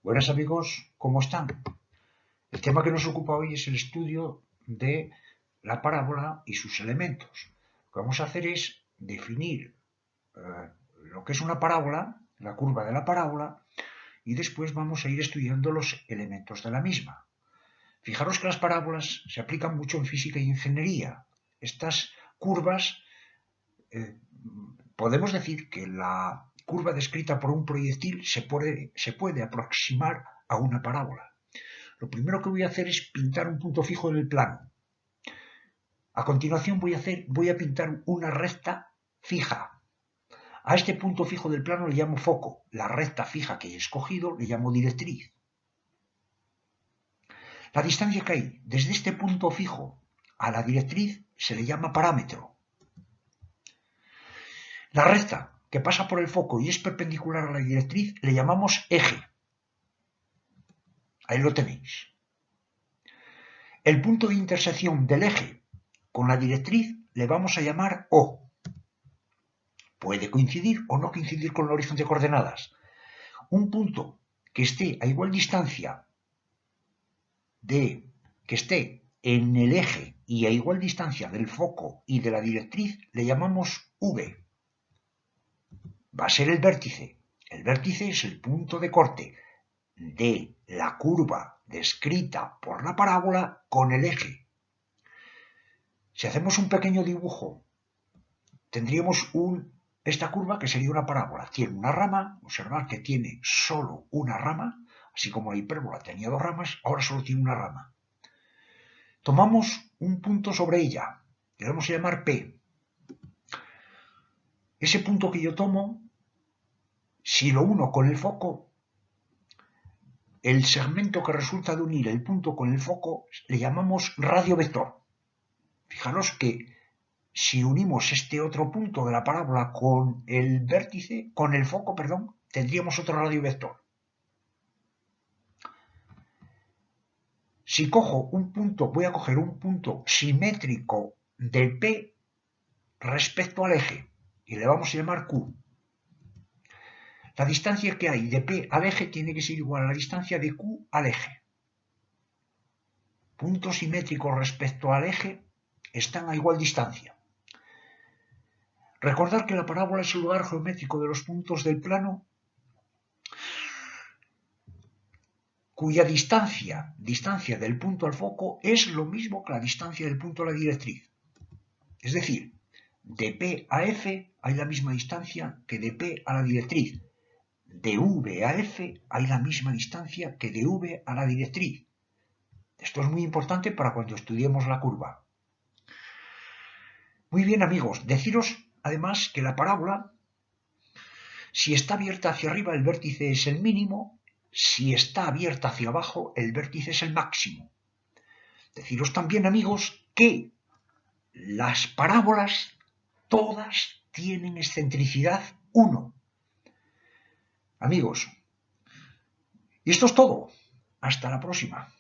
Buenas amigos, ¿cómo están? El tema que nos ocupa hoy es el estudio de la parábola y sus elementos. Lo que vamos a hacer es definir lo que es una parábola, la curva de la parábola, y después vamos a ir estudiando los elementos de la misma. Fijaros que las parábolas se aplican mucho en física y ingeniería. Estas curvas, podemos decir que la curva descrita por un proyectil se puede aproximar a una parábola. Lo primero que voy a hacer es pintar un punto fijo en el plano. A continuación voy a pintar una recta fija. A este punto fijo del plano le llamo foco. La recta fija que he escogido le llamo directriz. La distancia que hay desde este punto fijo a la directriz se le llama parámetro. La recta que pasa por el foco y es perpendicular a la directriz le llamamos eje. Ahí lo tenéis. El punto de intersección del eje con la directriz le vamos a llamar O. Puede coincidir o no coincidir con el horizonte de coordenadas. Un punto que esté a igual distancia que esté en el eje y a igual distancia del foco y de la directriz le llamamos V. Va a ser el vértice. El vértice es el punto de corte de la curva descrita por la parábola con el eje. Si hacemos un pequeño dibujo, tendríamos esta curva que sería una parábola. Tiene una rama, observad que tiene solo una rama, así como la hipérbola tenía dos ramas, ahora solo tiene una rama. Tomamos un punto sobre ella, le vamos a llamar P. Ese punto que yo tomo, si lo uno con el foco, el segmento que resulta de unir el punto con el foco le llamamos radio vector. Fijaros que si unimos este otro punto de la parábola con el vértice, con el foco, perdón, tendríamos otro radio vector. Si cojo un punto, voy a coger un punto simétrico de P respecto al eje y le vamos a llamar Q. La distancia que hay de P al eje tiene que ser igual a la distancia de Q al eje. Puntos simétricos respecto al eje están a igual distancia. Recordad que la parábola es el lugar geométrico de los puntos del plano cuya distancia del punto al foco, es lo mismo que la distancia del punto a la directriz. Es decir, de P a F hay la misma distancia que de P a la directriz. De V a F hay la misma distancia que de V a la directriz. Esto es muy importante para cuando estudiemos la curva. Muy bien amigos, deciros además que la parábola, si está abierta hacia arriba el vértice es el mínimo, si está abierta hacia abajo el vértice es el máximo. Deciros también amigos que las parábolas todas tienen excentricidad 1. Amigos, y esto es todo. Hasta la próxima.